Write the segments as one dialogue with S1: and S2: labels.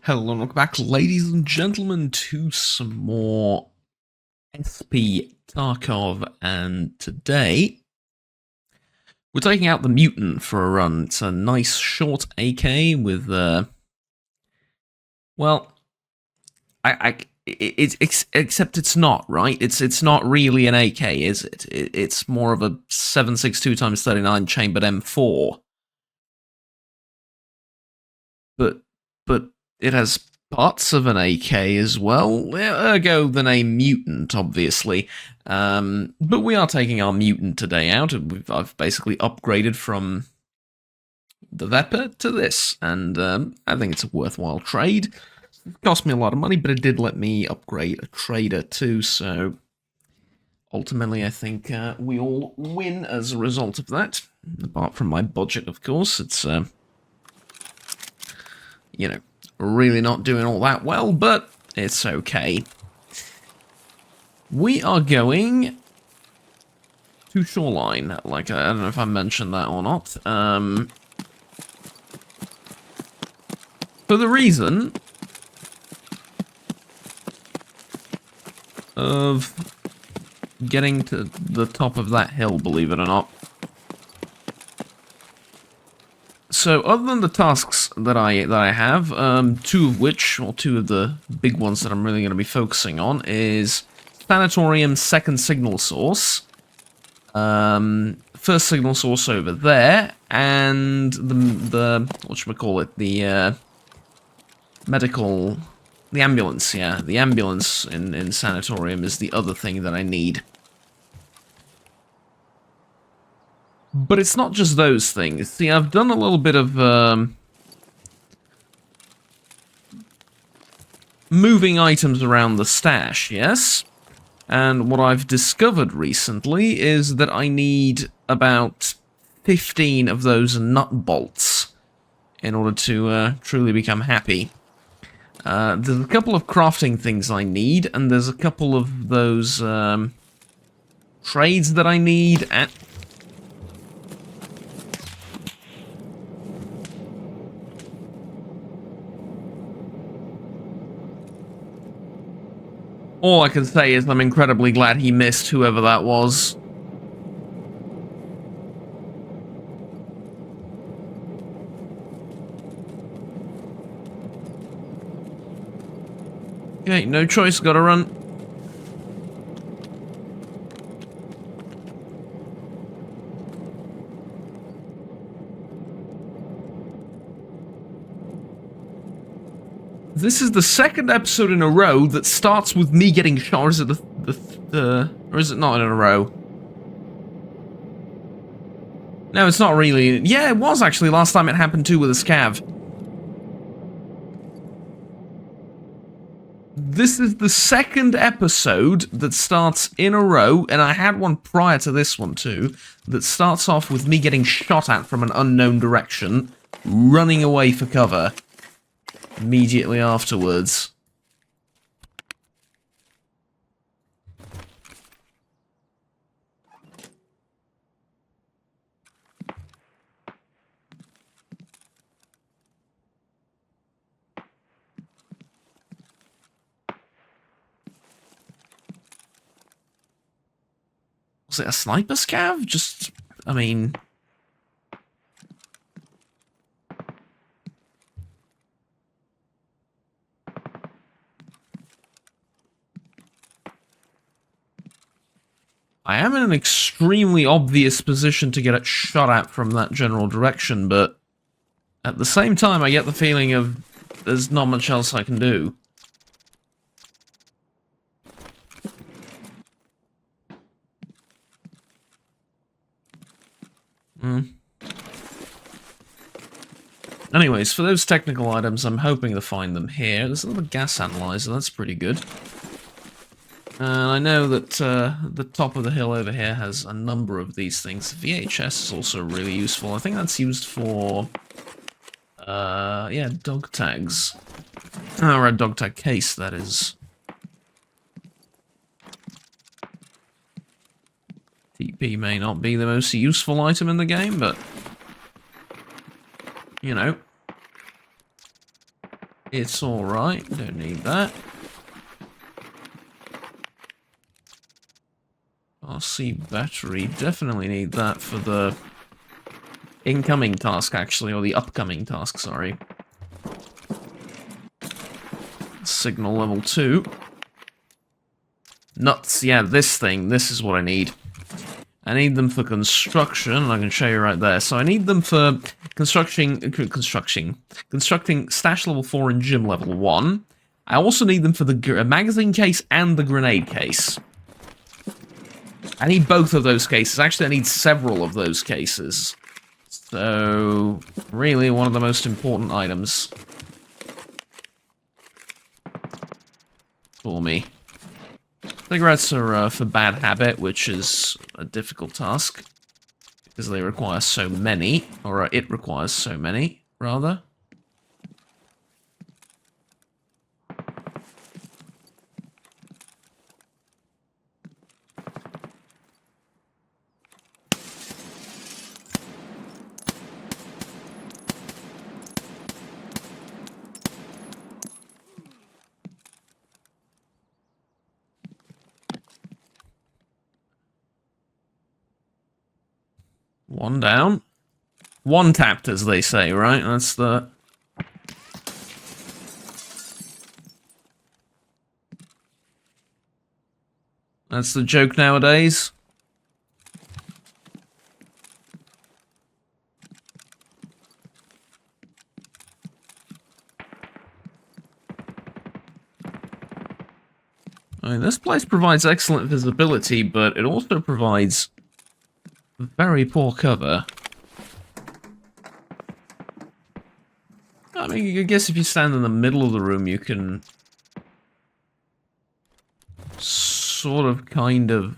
S1: Hello and welcome back, ladies and gentlemen, to some more SP Tarkov, and today we're taking out the Mutant for a run. It's a nice short AK with, well, except it's not, right? It's not really an AK, is it? It's more of a 7.62x39 chambered M4. But it has parts of an AK as well, ergo the name Mutant, obviously. But we are taking our Mutant today out. I've basically upgraded from the Vepr to this, and I think it's a worthwhile trade. It cost me a lot of money, but it did let me upgrade a trader too, so ultimately I think we all win as a result of that. Apart from my budget, of course. It's, you know, really not doing all that well, but it's okay. We are going to Shoreline. Like, I don't know if I mentioned that or not. For the reason of getting to the top of that hill, believe it or not. So, other than the tasks that I have, two of the big ones that I'm really going to be focusing on is Sanitarium second signal source, first signal source over there, and the whatchamacallit, the the ambulance, yeah, the ambulance in Sanitarium is the other thing that I need. But it's not just those things. See, I've done a little bit of moving items around the stash, yes? And what I've discovered recently is that I need about 15 of those nut bolts in order to truly become happy. There's a couple of crafting things I need, and there's a couple of those trades that I need, and all I can say is I'm incredibly glad he missed, whoever that was. Okay, no choice, gotta run. This is the second episode in a row that starts with me getting shot. Or is it or is it not in a row? No, it's not really. Yeah, it was actually last time it happened too with a scav. This is the second episode that starts in a row, and I had one prior to this one too, that starts off with me getting shot at from an unknown direction, running away for cover immediately afterwards. Was it a sniper scav? Just, I mean... I am in an extremely obvious position to get it shot at from that general direction, but at the same time I get the feeling of there's not much else I can do. Anyways, for those technical items, I'm hoping to find them here. There's another gas analyzer, that's pretty good. And I know that the top of the hill over here has a number of these things. VHS is also really useful. I think that's used for, yeah, dog tags. Or a dog tag case, that is. TP may not be the most useful item in the game, but, you know. It's alright, don't need that. RC battery, definitely need that for the incoming task, actually, or the upcoming task, sorry. Signal level 2. Nuts, yeah, this is what I need. I need them for construction, and I can show you right there. So I need them for constructing stash level 4 and gym level 1. I also need them for the magazine case and the grenade case. I need both of those cases. Actually, I need several of those cases. So, really one of the most important items for me. Cigarettes are for bad habit, which is a difficult task, because they require so many, or it requires so many, rather. One down. One tapped, as they say, right? That's the... That's the joke nowadays. I mean, this place provides excellent visibility, but it also provides very poor cover. I mean, I guess if you stand in the middle of the room, you can sort of, kind of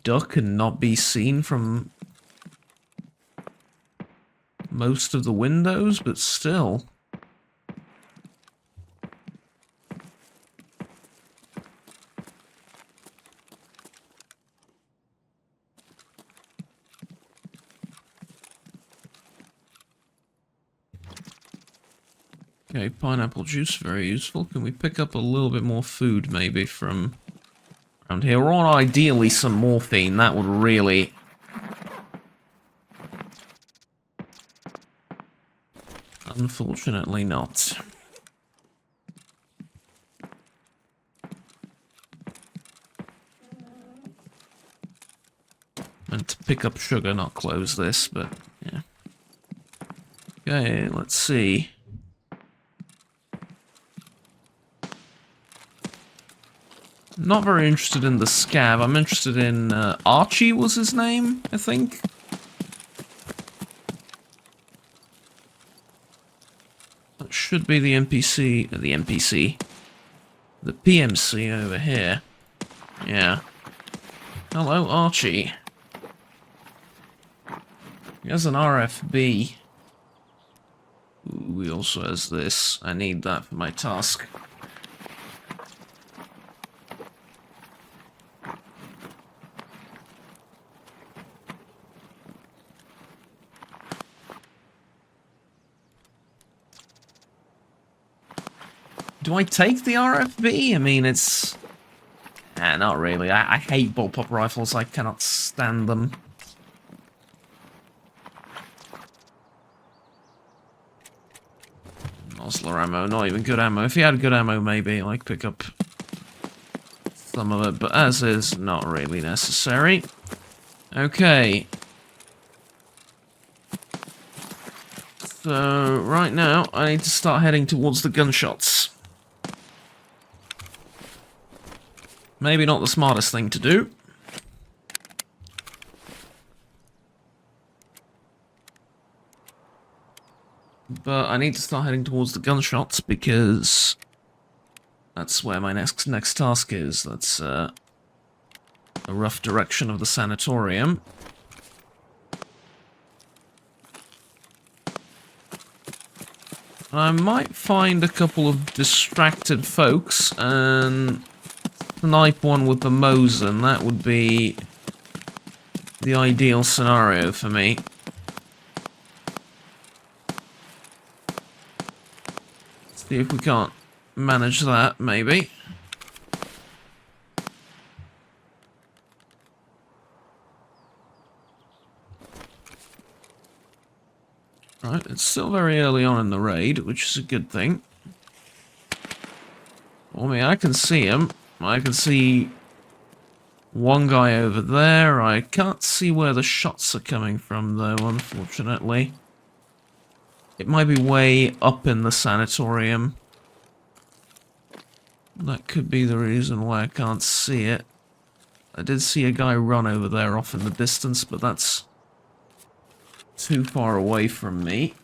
S1: duck and not be seen from most of the windows, but still. Okay, pineapple juice, very useful. Can we pick up a little bit more food, maybe, from around here? Or ideally some morphine, that would really... Unfortunately not. Meant to pick up sugar, not close this, but yeah. Okay, let's see. Not very interested in the scav. I'm interested in Archie was his name, I think. That should be the NPC. The PMC over here. Yeah. Hello, Archie. He has an RFB. Ooh, he also has this. I need that for my task. Do I take the RFB? I mean, it's... not really. I hate bullpup rifles. I cannot stand them. Osler ammo, not even good ammo. If you had good ammo, maybe I'd pick up some of it, but as is, not really necessary. Okay. So, right now, I need to start heading towards the gunshots. Maybe not the smartest thing to do. But I need to start heading towards the gunshots because that's where my next task is. That's the rough direction of the sanatorium. I might find a couple of distracted folks and snipe one with the Mosin. That would be the ideal scenario for me. See if we can't manage that, maybe. Right, it's still very early on in the raid, which is a good thing. I mean, I can see him. I can see one guy over there. I can't see where the shots are coming from, though, unfortunately. It might be way up in the sanatorium. That could be the reason why I can't see it. I did see a guy run over there off in the distance, but that's too far away from me.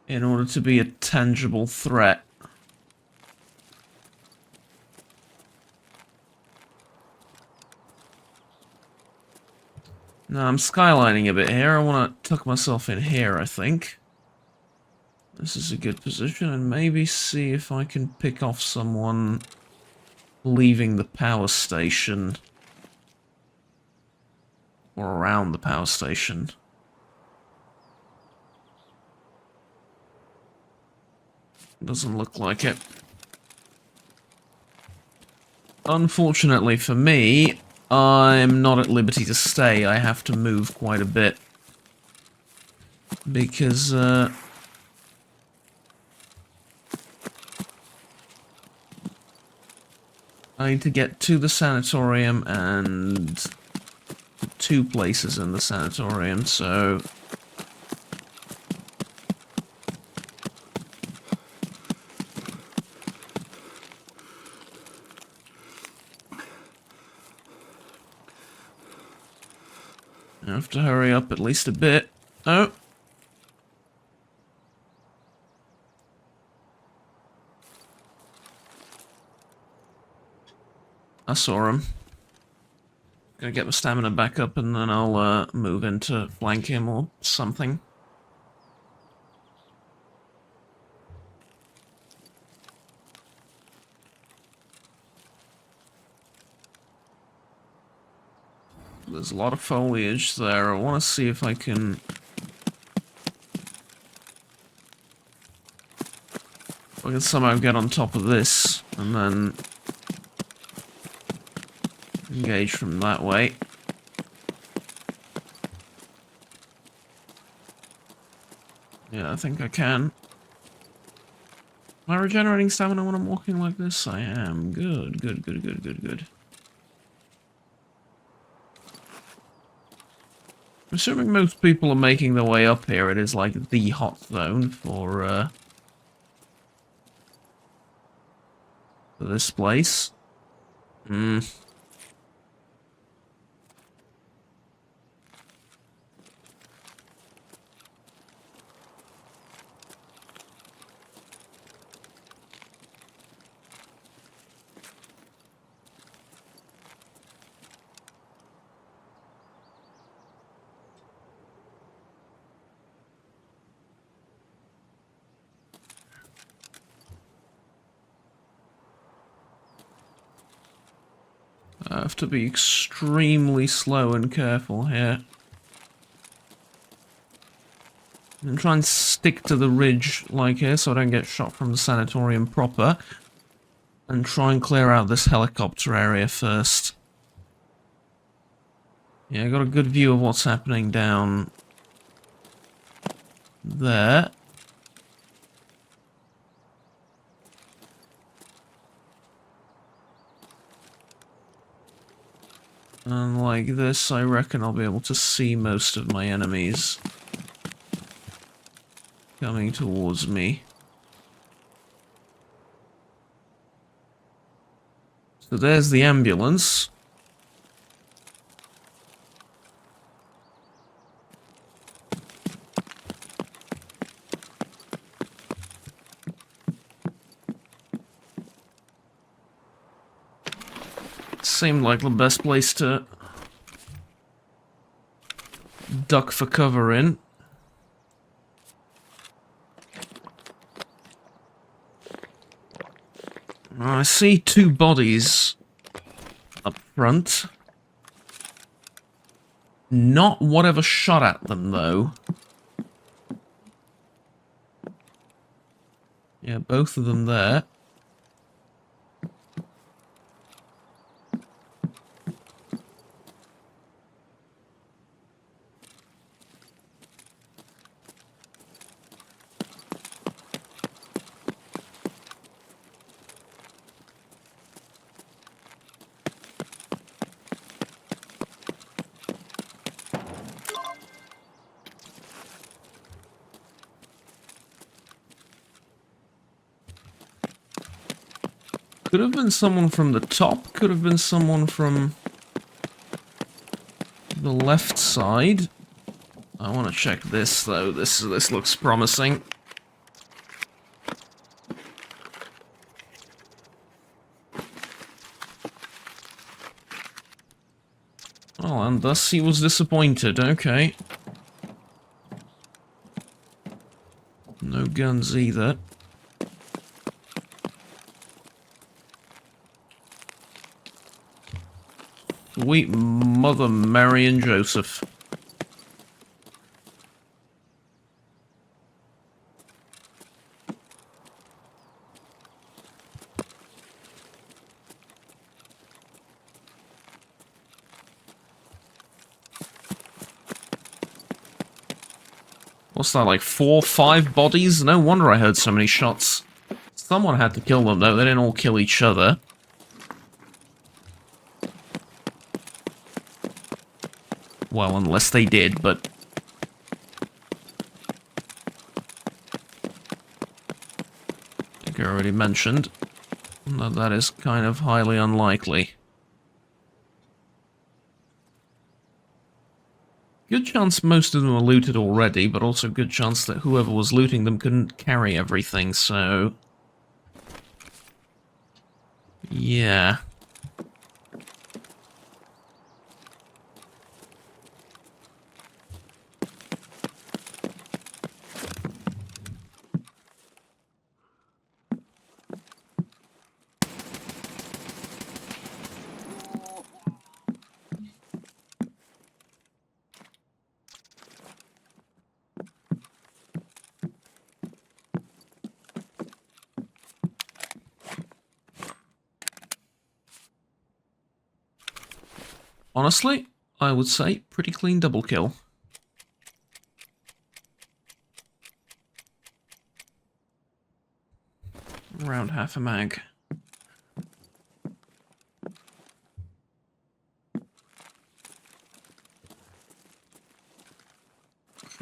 S1: In order to be a tangible threat. No, I'm skylining a bit here. I want to tuck myself in here, I think. This is a good position, and maybe see if I can pick off someone leaving the power station. Or around the power station. Doesn't look like it. Unfortunately for me, I'm not at liberty to stay. I have to move quite a bit. Because, I need to get to the sanatorium and two places in the sanatorium, so I have to hurry up at least a bit. Oh. I saw him. Gonna get my stamina back up and then I'll move in to flank him or something. There's a lot of foliage there. I want to see if I can somehow get on top of this and then engage from that way. Yeah, I think I can. Am I regenerating stamina when I'm walking like this? I am. Good, good, good, good, good, good. I'm assuming most people are making their way up here. It is like the hot zone for this place. I have to be extremely slow and careful here. And try and stick to the ridge like here so I don't get shot from the sanatorium proper. And try and clear out this helicopter area first. Yeah, I got a good view of what's happening down there. And like this, I reckon I'll be able to see most of my enemies coming towards me. So there's the ambulance. Seemed like the best place to duck for cover in. I see two bodies up front. Not whatever shot at them, though. Yeah, both of them there. Could have been someone from the top, could have been someone from the left side. I want to check this, though. This looks promising. Oh, and thus he was disappointed. Okay. No guns either. Sweet Mother Mary and Joseph. What's that, like 4 or 5 bodies? No wonder I heard so many shots. Someone had to kill them, though. They didn't all kill each other. Well, unless they did, but... I think I already mentioned that that is kind of highly unlikely. Good chance most of them were looted already, but also good chance that whoever was looting them couldn't carry everything, so... yeah. Honestly, I would say pretty clean double kill. Around half a mag.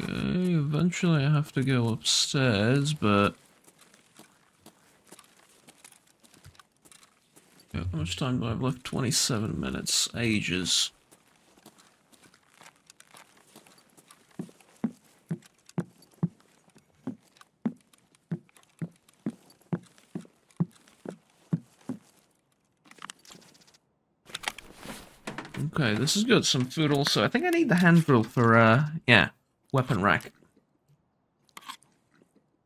S1: Okay, eventually I have to go upstairs, but... how much time do I have left? 27 minutes. Ages. Okay, this is good. Some food also. I think I need the hand drill for, yeah, weapon rack.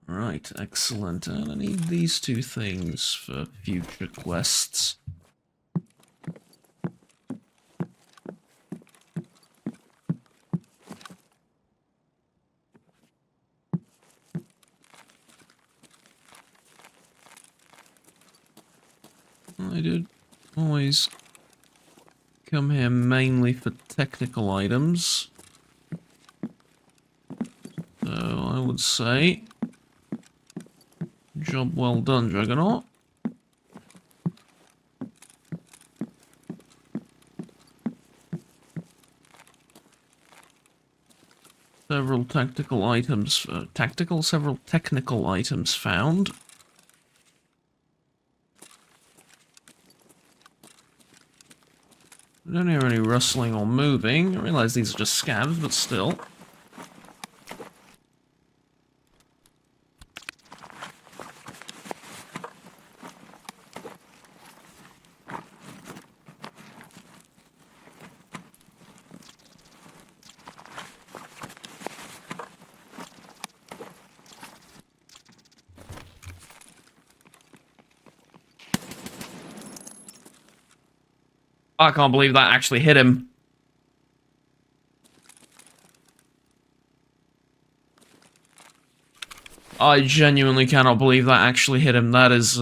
S1: Right, excellent. And I need these 2 things for future quests. I did always come here mainly for technical items. So I would say, job well done, Juggernaut. Several tactical items, several technical items found. I don't hear any rustling or moving. I realize these are just scavs, but still. I can't believe that actually hit him. I genuinely cannot believe that actually hit him. That is,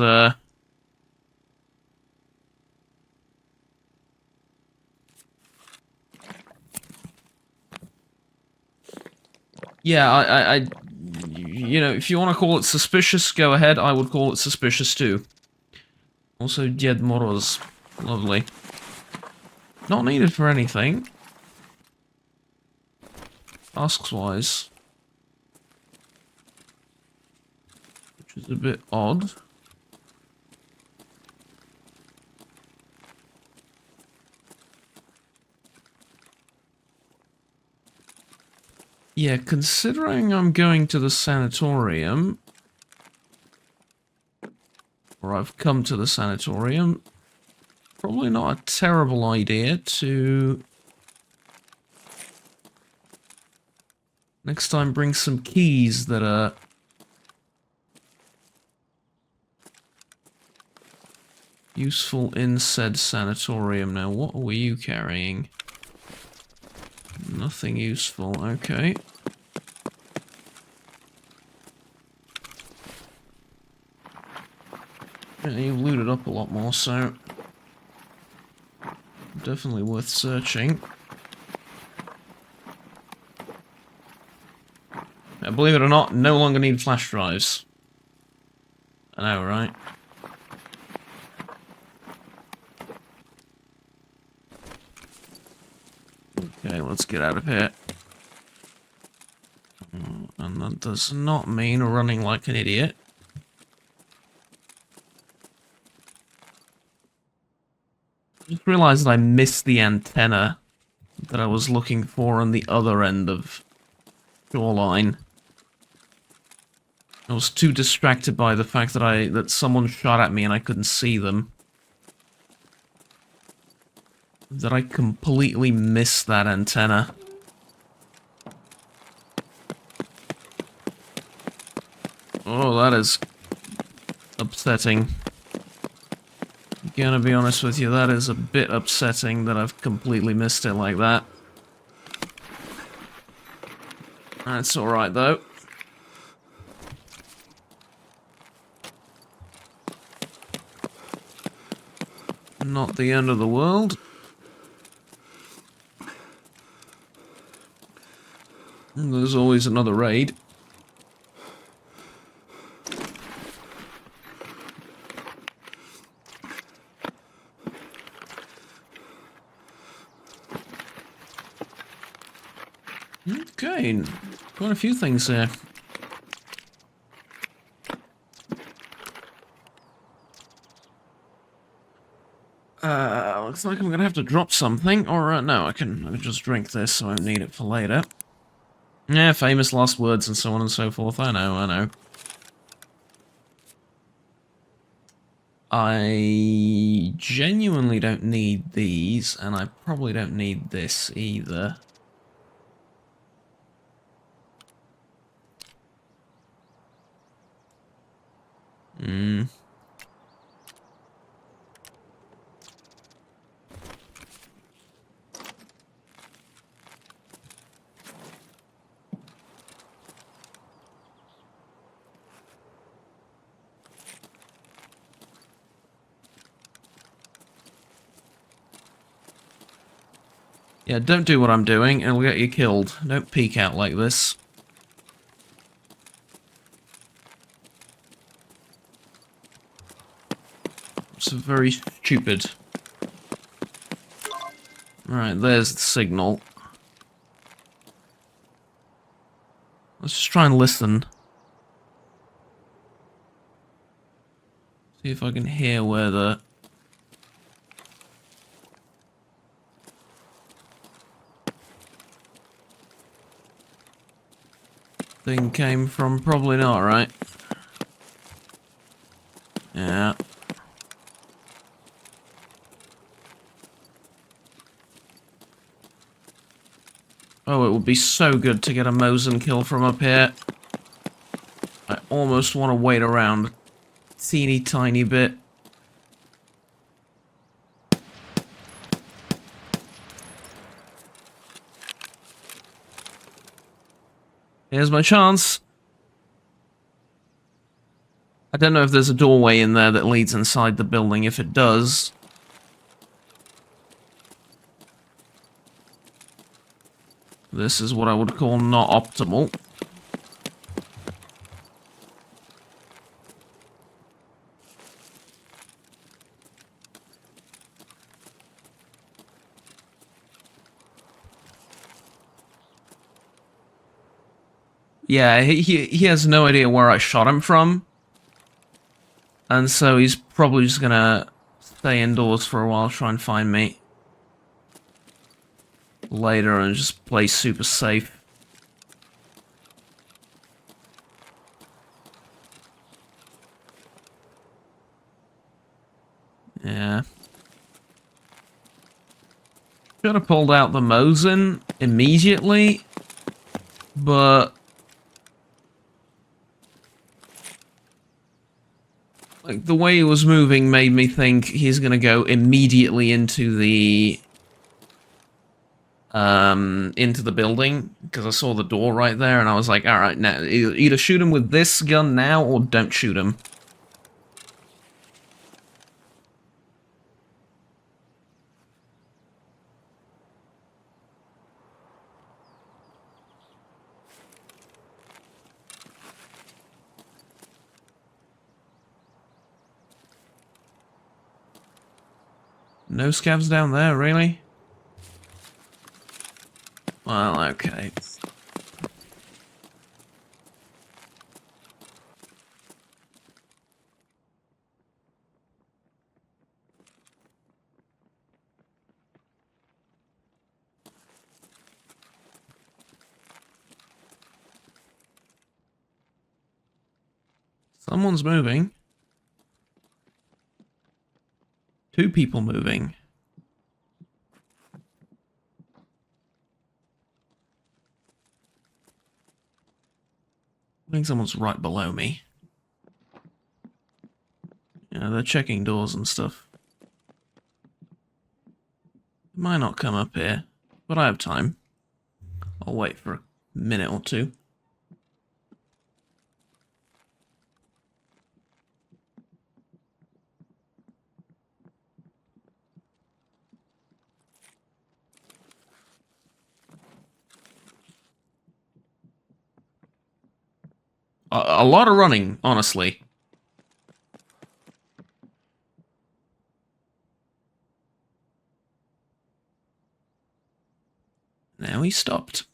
S1: yeah, you know, if you want to call it suspicious, go ahead. I would call it suspicious too. Also, Ded Moroz. Lovely. Not needed for anything. Tasks-wise. Which is a bit odd. Yeah, considering I'm going to the sanatorium, or I've come to the sanatorium, probably not a terrible idea to next time bring some keys that are useful in said sanatorium. Now, what were you carrying? Nothing useful, okay. Yeah, you've looted up a lot more, so definitely worth searching. Now, believe it or not, no longer need flash drives. I know, right? Okay, let's get out of here. And that does not mean running like an idiot. I just realized that I missed the antenna that I was looking for on the other end of shoreline. I was too distracted by the fact that that someone shot at me and I couldn't see them, that I completely missed that antenna. Oh, that is upsetting. Gonna be honest with you, that is a bit upsetting that I've completely missed it like that. That's alright though. Not the end of the world. There's always another raid. Okay, quite a few things here. Looks like I'm gonna have to drop something, or no, I can just drink this, so I won't need it for later. Yeah, famous last words and so on and so forth, I know, I know. I genuinely don't need these, and I probably don't need this either. Yeah, don't do what I'm doing, and it'll get you killed. Don't peek out like this. It's very stupid. Right, there's the signal. Let's just try and listen. See if I can hear where the... thing came from. Probably not, right? Yeah. Oh, it would be so good to get a Mosin kill from up here. I almost want to wait around a teeny tiny bit. Here's my chance. I don't know if there's a doorway in there that leads inside the building. If it does... this is what I would call not optimal. Yeah, he has no idea where I shot him from. And so he's probably just gonna stay indoors for a while, try and find me later and just play super safe. Yeah. Should have pulled out the Mosin immediately, but... like, the way he was moving made me think he's gonna go immediately into the building, because I saw the door right there, and I was like, alright, now, either shoot him with this gun now, or don't shoot him. No scavs down there, really? Well, okay. Someone's moving. Two people moving. I think someone's right below me. Yeah, they're checking doors and stuff. Might not come up here, but I have time. I'll wait for a minute or two. A lot of running, honestly. Now he stopped.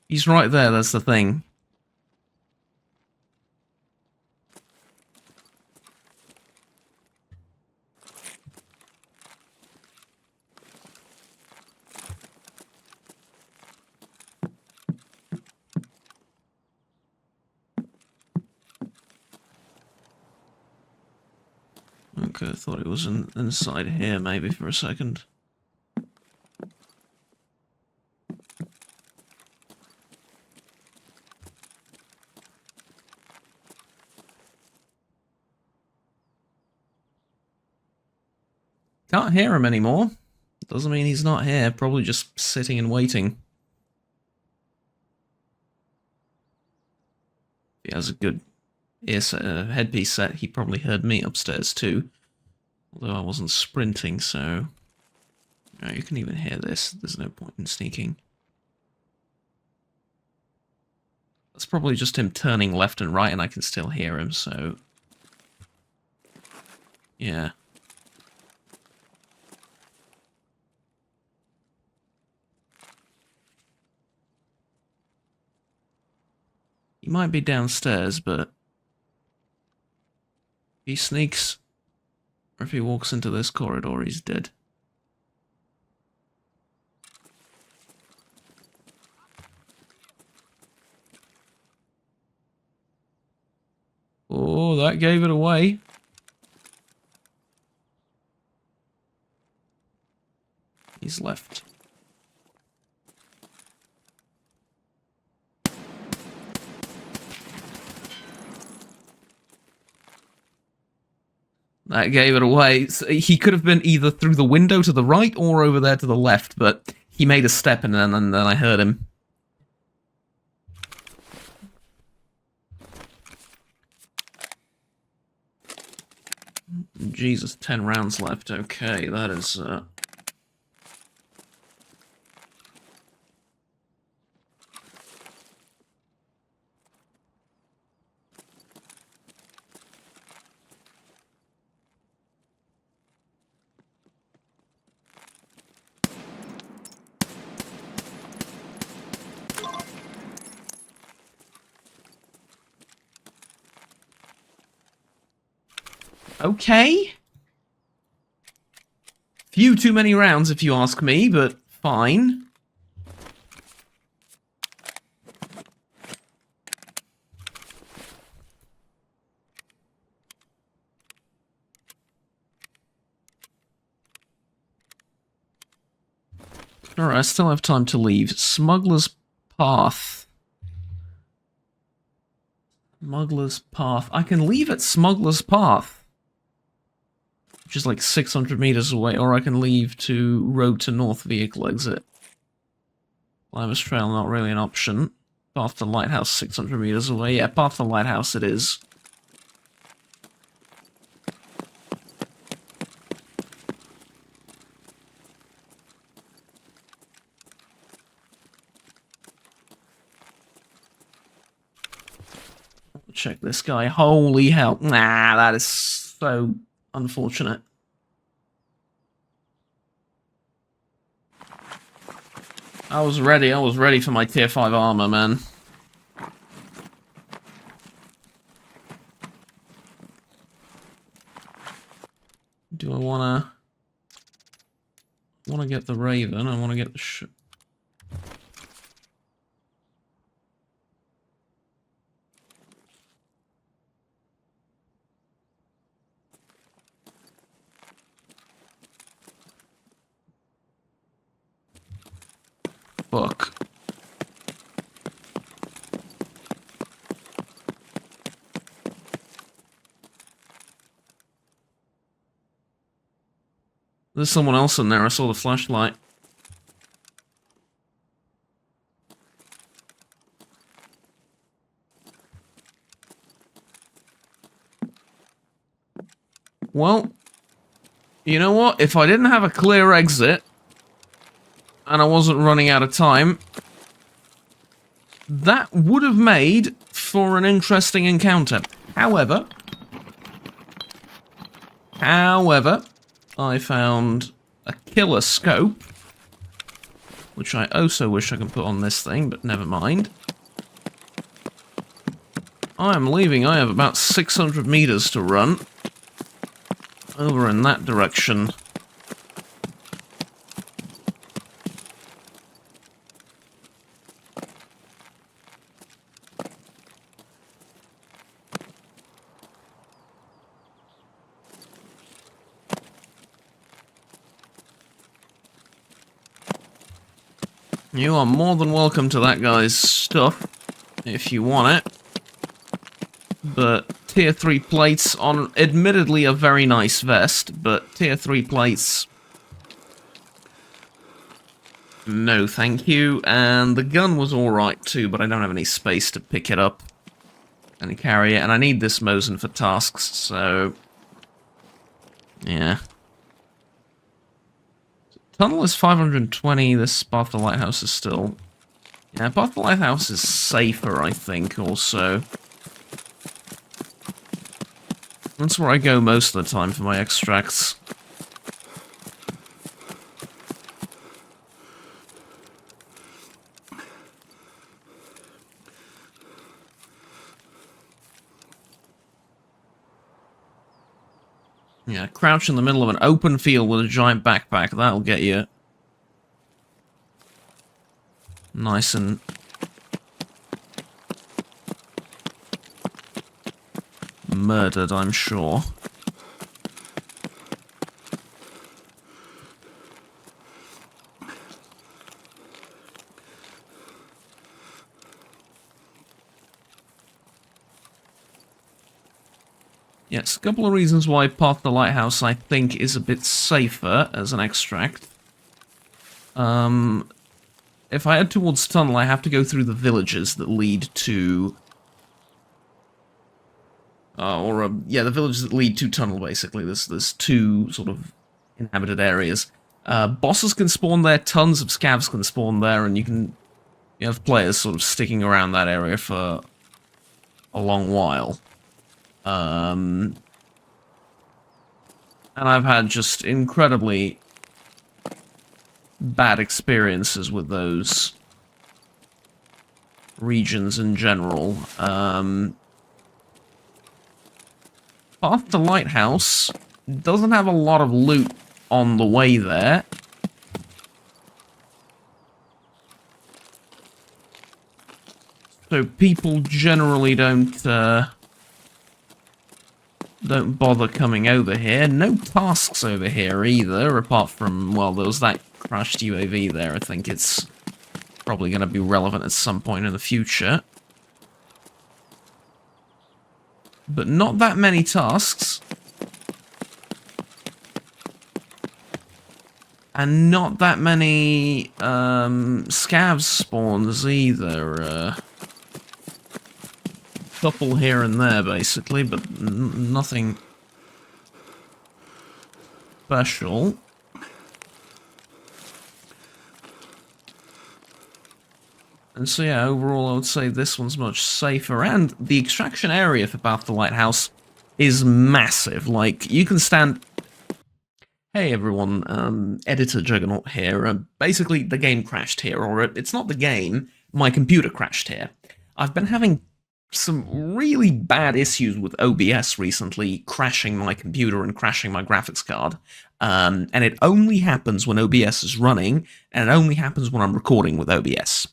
S1: He's right there, that's the thing. Okay, I thought it was inside here maybe for a second. Can't hear him anymore. Doesn't mean he's not here, probably just sitting and waiting. If he has a good headpiece set, he probably heard me upstairs too. Although I wasn't sprinting, so... no, you can even hear this. There's no point in sneaking. That's probably just him turning left and right, and I can still hear him, so... yeah. He might be downstairs, but... if he sneaks, or if he walks into this corridor, he's dead. Oh, that gave it away. He's left. That gave it away. So he could have been either through the window to the right or over there to the left, but he made a step and then I heard him. Jesus, 10 rounds left. Okay, that is... Okay. Few too many rounds, if you ask me, but fine. Alright, I still have time to leave. Smuggler's Path. Smuggler's Path. I can leave at Smuggler's Path, which is like 600 meters away, or I can leave to Road to North Vehicle Exit. Climbers Trail, not really an option. Path to Lighthouse, 600 meters away. Yeah, Path to Lighthouse it is. Check this guy. Holy hell. Nah, that is so unfortunate. I was ready for my tier 5 armor, man. Do I wanna get the Raven? I wanna get the Fuck. There's someone else in there. I saw the flashlight. Well, you know what? If I didn't have a clear exit, and I wasn't running out of time, that would have made for an interesting encounter. However, I found a killer scope, which I also wish I could put on this thing, but never mind. I am leaving. I have about 600 meters to run over in that direction. You are more than welcome to that guy's stuff, if you want it. But tier 3 plates on, admittedly, a very nice vest, but tier 3 plates... no, thank you. And the gun was alright too, but I don't have any space to pick it up and carry it. And I need this Mosin for tasks, so... yeah. Tunnel is 520, this Path to Lighthouse is still... yeah, Path to Lighthouse is safer, I think, also. That's where I go most of the time for my extracts. Yeah, crouch in the middle of an open field with a giant backpack, that'll get you nice and murdered, I'm sure. Yes, a couple of reasons why Path to the Lighthouse, I think, is a bit safer as an extract. If I head towards Tunnel, I have to go through the villages that lead to... yeah, the villages that lead to Tunnel, basically. There's two sort of inhabited areas. Bosses can spawn there, tons of scavs can spawn there, and you have players sort of sticking around that area for a long while. And I've had just incredibly bad experiences with those regions in general. Path to Lighthouse doesn't have a lot of loot on the way there. So people generally don't bother coming over here. No tasks over here either, apart from, well, there was that crashed UAV there. I think it's probably going to be relevant at some point in the future. But not that many tasks. And not that many scavs spawns either. Couple here and there, basically, but nothing special. And so yeah, overall I would say this one's much safer, and the extraction area for Path to Lighthouse is massive. Like, you can stand... Hey everyone, Editor Juggernaut here. Basically, the game crashed here, or it's not the game, my computer crashed here. I've been having some really bad issues with OBS recently, crashing my computer and crashing my graphics card. And it only happens when OBS is running, and it only happens when I'm recording with OBS.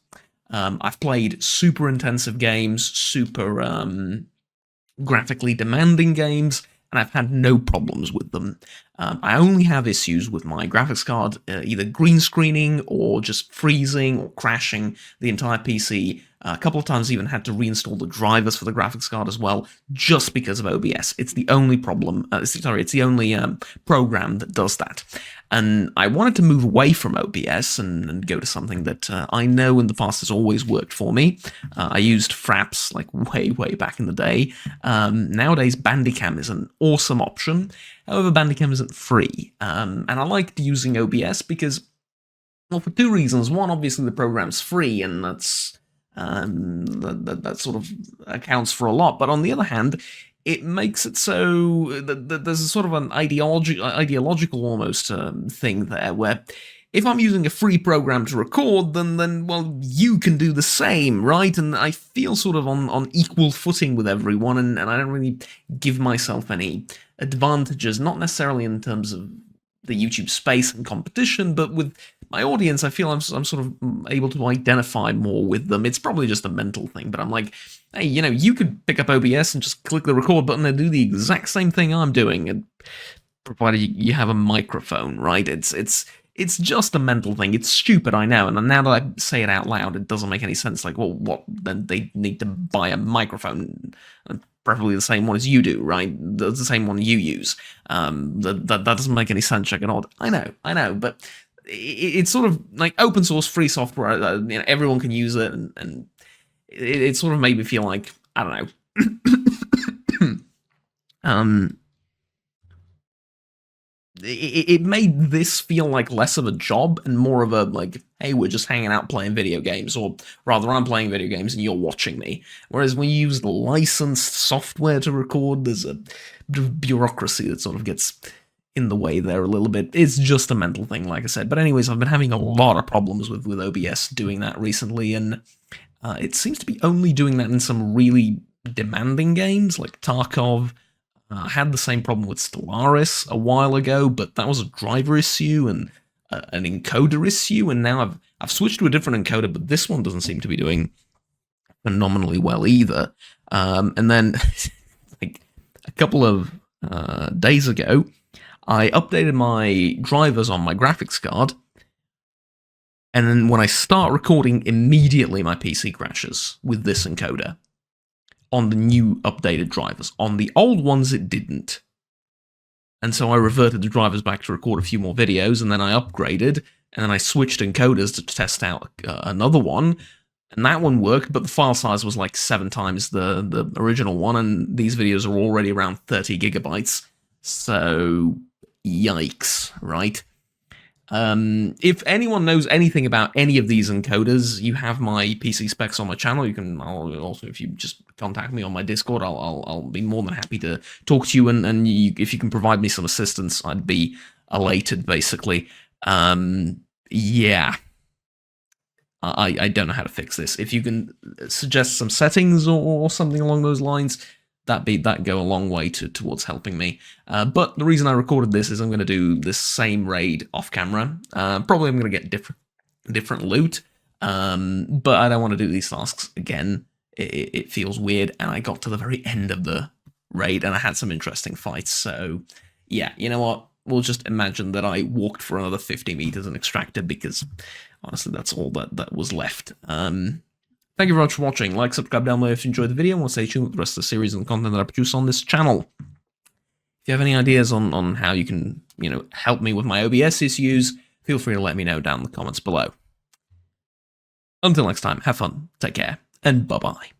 S1: I've played super intensive games, super graphically demanding games, and I've had no problems with them. I only have issues with my graphics card, either green screening or just freezing or crashing the entire PC. A couple of times I even had to reinstall the drivers for the graphics card as well, just because of OBS. It's the only problem, it's the only program that does that. And I wanted to move away from OBS and go to something that I know in the past has always worked for me. I used Fraps like way back in the day. Nowadays, Bandicam is an awesome option. However, Bandicam isn't free. And I liked using OBS because, well, for two reasons. One, obviously the program's free, and that's... that sort of accounts for a lot, but on the other hand, it makes it so that there's a sort of an ideological almost thing there, where if I'm using a free program to record, then well, you can do the same, right? And I feel sort of on equal footing with everyone, and I don't really give myself any advantages, not necessarily in terms of the YouTube space and competition, but with my audience, I feel I'm sort of able to identify more with them. It's probably just a mental thing, but I'm like, hey, you know, you could pick up OBS and just click the record button and do the exact same thing I'm doing, and provided you have a microphone, right? It's just a mental thing. It's stupid, I know, and now that I say it out loud, it doesn't make any sense. Like, well, what? Then they need to buy a microphone, preferably the same one as you do, right? The same one you use. That doesn't make any sense, Juggernaut. I know, but it's sort of like open source, free software. You know, everyone can use it, and it sort of made me feel like, I don't know. It made this feel like less of a job and more of a, like, hey, we're just hanging out playing video games, or rather, I'm playing video games and you're watching me. Whereas when you use licensed software to record, there's a bit of bureaucracy that sort of gets in the way there a little bit. It's just a mental thing, like I said. But anyways, I've been having a lot of problems with OBS doing that recently, and it seems to be only doing that in some really demanding games, like Tarkov. I had the same problem with Stellaris a while ago, but that was a driver issue and an encoder issue, and now I've switched to a different encoder, but this one doesn't seem to be doing phenomenally well either. And then, like, a couple of days ago, I updated my drivers on my graphics card, and then when I start recording, immediately my PC crashes with this encoder. on the new updated drivers. On the old ones, it didn't. And so I reverted the drivers back to record a few more videos, and then I upgraded, and then I switched encoders to test out another one, and that one worked, but the file size was like 7 times the original one, and these videos are already around 30 gigabytes. So, yikes, right? If anyone knows anything about any of these encoders, you have my PC specs on my channel. You can also, if you just contact me on my Discord, I'll be more than happy to talk to you. And if you can provide me some assistance, I'd be elated. Basically, yeah. I don't know how to fix this. If you can suggest some settings or something along those lines, that'd go a long way towards helping me. But the reason I recorded this is I'm going to do this same raid off camera. Probably I'm going to get different loot, but I don't want to do these tasks again. It feels weird, and I got to the very end of the raid, and I had some interesting fights. So yeah, you know what? We'll just imagine that I walked for another 50 meters and extracted, because honestly, that's all that was left. Thank you very much for watching. Like, subscribe down below if you enjoyed the video, and we'll stay tuned with the rest of the series and the content that I produce on this channel. If you have any ideas on how you can, help me with my OBS issues, feel free to let me know down in the comments below. Until next time, have fun, take care, and bye-bye.